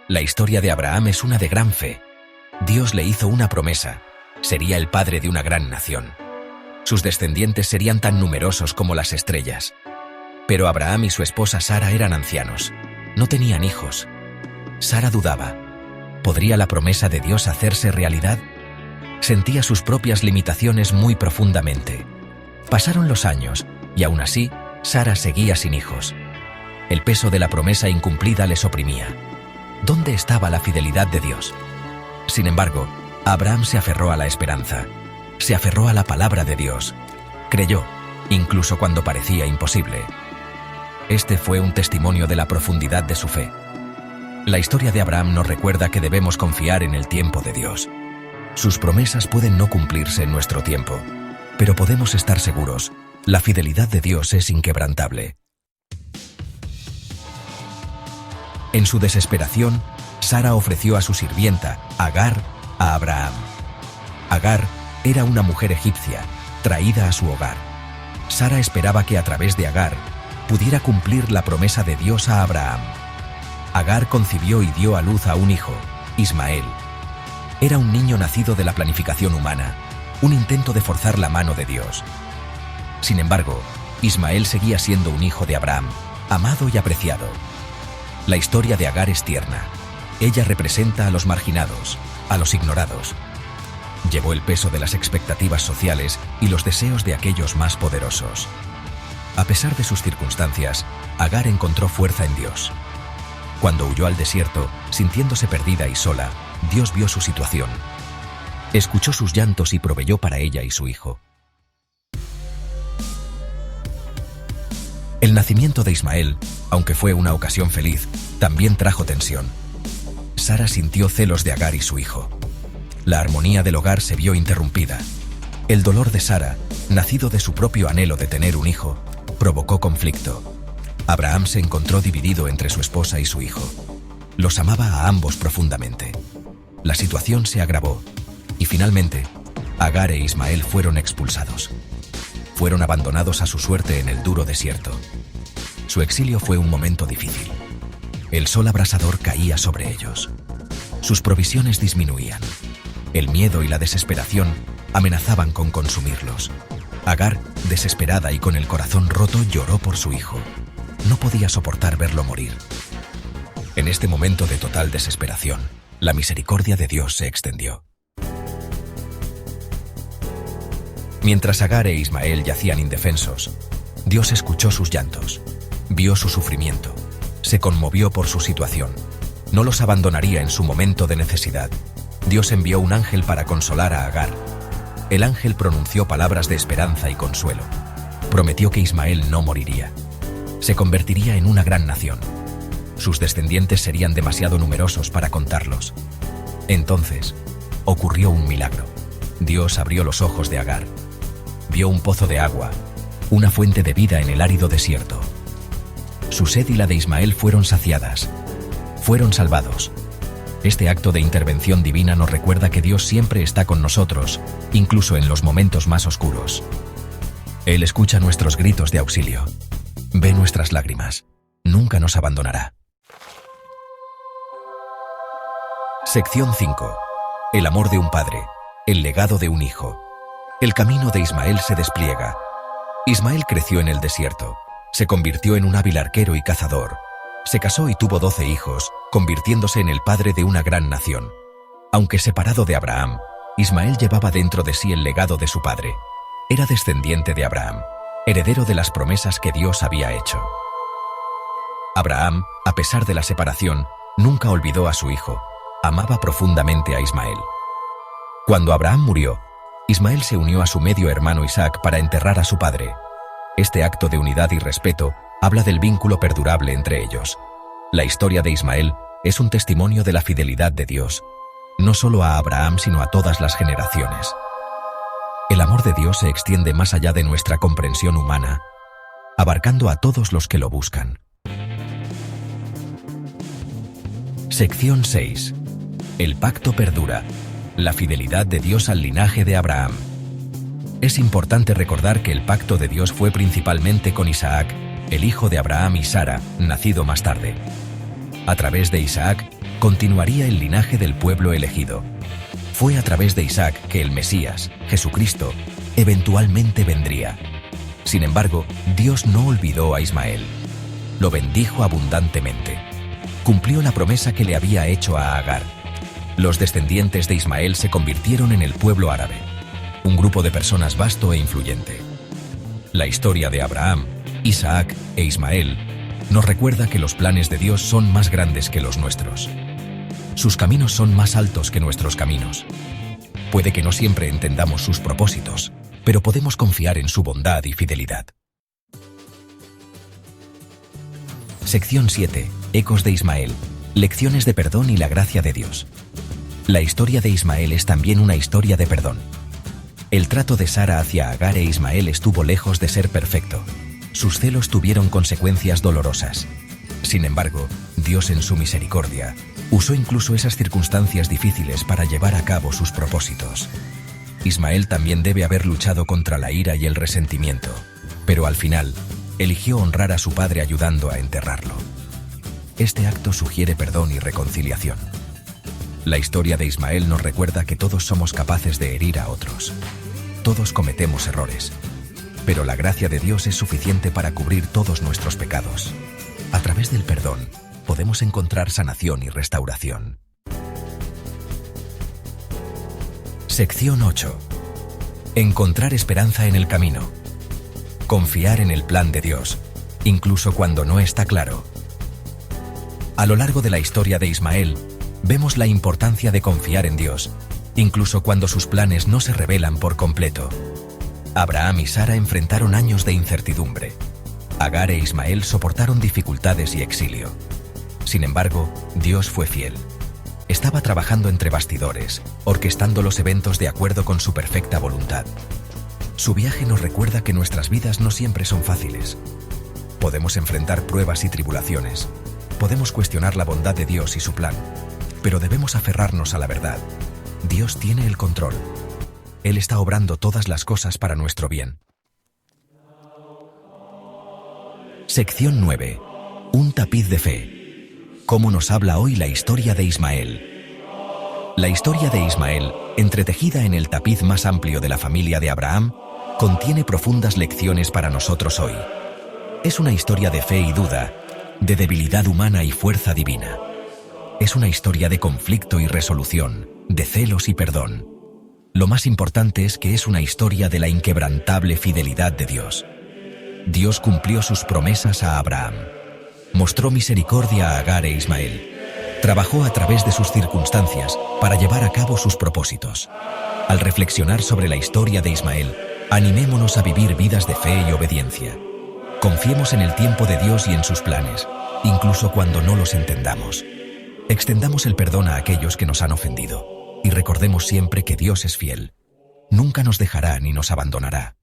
La historia de Abraham es una de gran fe. Dios le hizo una promesa: sería el padre de una gran nación. Sus descendientes serían tan numerosos como las estrellas. Pero Abraham y su esposa Sara eran ancianos. No tenían hijos. Sara dudaba. ¿Podría la promesa de Dios hacerse realidad? Sentía sus propias limitaciones muy profundamente. Pasaron los años, y aún así, Sara seguía sin hijos. El peso de la promesa incumplida les oprimía. ¿Dónde estaba la fidelidad de Dios? Sin embargo, Abraham se aferró a la esperanza. Se aferró a la palabra de Dios. Creyó, incluso cuando parecía imposible. Este fue un testimonio de la profundidad de su fe. La historia de Abraham nos recuerda que debemos confiar en el tiempo de Dios. Sus promesas pueden no cumplirse en nuestro tiempo, pero podemos estar seguros, la fidelidad de Dios es inquebrantable. En su desesperación, Sara ofreció a su sirvienta, Agar, a Abraham. Agar era una mujer egipcia, traída a su hogar. Sara esperaba que a través de Agar pudiera cumplir la promesa de Dios a Abraham. Agar concibió y dio a luz a un hijo, Ismael. Era un niño nacido de la planificación humana, un intento de forzar la mano de Dios. Sin embargo, Ismael seguía siendo un hijo de Abraham, amado y apreciado. La historia de Agar es tierna. Ella representa a los marginados, a los ignorados. Llevó el peso de las expectativas sociales y los deseos de aquellos más poderosos. A pesar de sus circunstancias, Agar encontró fuerza en Dios. Cuando huyó al desierto, sintiéndose perdida y sola, Dios vio su situación. Escuchó sus llantos y proveyó para ella y su hijo. El nacimiento de Ismael, aunque fue una ocasión feliz, también trajo tensión. Sara sintió celos de Agar y su hijo. La armonía del hogar se vio interrumpida. El dolor de Sara, nacido de su propio anhelo de tener un hijo, provocó conflicto. Abraham se encontró dividido entre su esposa y su hijo. Los amaba a ambos profundamente. La situación se agravó, y finalmente, Agar e Ismael fueron expulsados. Fueron abandonados a su suerte en el duro desierto. Su exilio fue un momento difícil. El sol abrasador caía sobre ellos. Sus provisiones disminuían. El miedo y la desesperación amenazaban con consumirlos. Agar, desesperada y con el corazón roto, lloró por su hijo. No podía soportar verlo morir. En este momento de total desesperación, la misericordia de Dios se extendió. Mientras Agar e Ismael yacían indefensos, Dios escuchó sus llantos, vio su sufrimiento, se conmovió por su situación. No los abandonaría en su momento de necesidad. Dios envió un ángel para consolar a Agar. El ángel pronunció palabras de esperanza y consuelo. Prometió que Ismael no moriría. Se convertiría en una gran nación. Sus descendientes serían demasiado numerosos para contarlos. Entonces, ocurrió un milagro. Dios abrió los ojos de Agar. Vio un pozo de agua, una fuente de vida en el árido desierto. Su sed y la de Ismael fueron saciadas. Fueron salvados. Este acto de intervención divina nos recuerda que Dios siempre está con nosotros, incluso en los momentos más oscuros. Él escucha nuestros gritos de auxilio. Ve nuestras lágrimas. Nunca nos abandonará. Sección 5. El amor de un padre. El legado de un hijo. El camino de Ismael se despliega. Ismael creció en el desierto. Se convirtió en un hábil arquero y cazador. Se casó y tuvo 12 hijos, convirtiéndose en el padre de una gran nación. Aunque separado de Abraham, Ismael llevaba dentro de sí el legado de su padre. Era descendiente de Abraham, heredero de las promesas que Dios había hecho. Abraham, a pesar de la separación, nunca olvidó a su hijo. Amaba profundamente a Ismael. Cuando Abraham murió, Ismael se unió a su medio hermano Isaac para enterrar a su padre. Este acto de unidad y respeto habla del vínculo perdurable entre ellos. La historia de Ismael es un testimonio de la fidelidad de Dios, no solo a Abraham sino a todas las generaciones. El amor de Dios se extiende más allá de nuestra comprensión humana, abarcando a todos los que lo buscan. Sección 6. El pacto perdura. La fidelidad de Dios al linaje de Abraham. Es importante recordar que el pacto de Dios fue principalmente con Isaac, el hijo de Abraham y Sara, nacido más tarde. A través de Isaac, continuaría el linaje del pueblo elegido. Fue a través de Isaac que el Mesías, Jesucristo, eventualmente vendría. Sin embargo, Dios no olvidó a Ismael. Lo bendijo abundantemente. Cumplió la promesa que le había hecho a Agar. Los descendientes de Ismael se convirtieron en el pueblo árabe, un grupo de personas vasto e influyente. La historia de Abraham, Isaac e Ismael nos recuerda que los planes de Dios son más grandes que los nuestros. Sus caminos son más altos que nuestros caminos. Puede que no siempre entendamos sus propósitos, pero podemos confiar en su bondad y fidelidad. Sección 7. Ecos de Ismael. Lecciones de perdón y la gracia de Dios. La historia de Ismael es también una historia de perdón. El trato de Sara hacia Agar e Ismael estuvo lejos de ser perfecto. Sus celos tuvieron consecuencias dolorosas. Sin embargo, Dios en su misericordia usó incluso esas circunstancias difíciles para llevar a cabo sus propósitos. Ismael también debe haber luchado contra la ira y el resentimiento, pero al final, eligió honrar a su padre ayudando a enterrarlo. Este acto sugiere perdón y reconciliación. La historia de Ismael nos recuerda que todos somos capaces de herir a otros. Todos cometemos errores, pero la gracia de Dios es suficiente para cubrir todos nuestros pecados. A través del perdón, podemos encontrar sanación y restauración. Sección 8. Encontrar esperanza en el camino. Confiar en el plan de Dios, incluso cuando no está claro. A lo largo de la historia de Ismael, vemos la importancia de confiar en Dios, incluso cuando sus planes no se revelan por completo. Abraham y Sara enfrentaron años de incertidumbre. Agar e Ismael soportaron dificultades y exilio. Sin embargo, Dios fue fiel. Estaba trabajando entre bastidores, orquestando los eventos de acuerdo con su perfecta voluntad. Su viaje nos recuerda que nuestras vidas no siempre son fáciles. Podemos enfrentar pruebas y tribulaciones. Podemos cuestionar la bondad de Dios y su plan, pero debemos aferrarnos a la verdad. Dios tiene el control. Él está obrando todas las cosas para nuestro bien. Sección 9. Un tapiz de fe. ¿Cómo nos habla hoy la historia de Ismael? La historia de Ismael, entretejida en el tapiz más amplio de la familia de Abraham, contiene profundas lecciones para nosotros hoy. Es una historia de fe y duda, de debilidad humana y fuerza divina. Es una historia de conflicto y resolución, de celos y perdón. Lo más importante es que es una historia de la inquebrantable fidelidad de Dios. Dios cumplió sus promesas a Abraham. Mostró misericordia a Agar e Ismael. Trabajó a través de sus circunstancias para llevar a cabo sus propósitos. Al reflexionar sobre la historia de Ismael, animémonos a vivir vidas de fe y obediencia. Confiemos en el tiempo de Dios y en sus planes, incluso cuando no los entendamos. Extendamos el perdón a aquellos que nos han ofendido y recordemos siempre que Dios es fiel. Nunca nos dejará ni nos abandonará.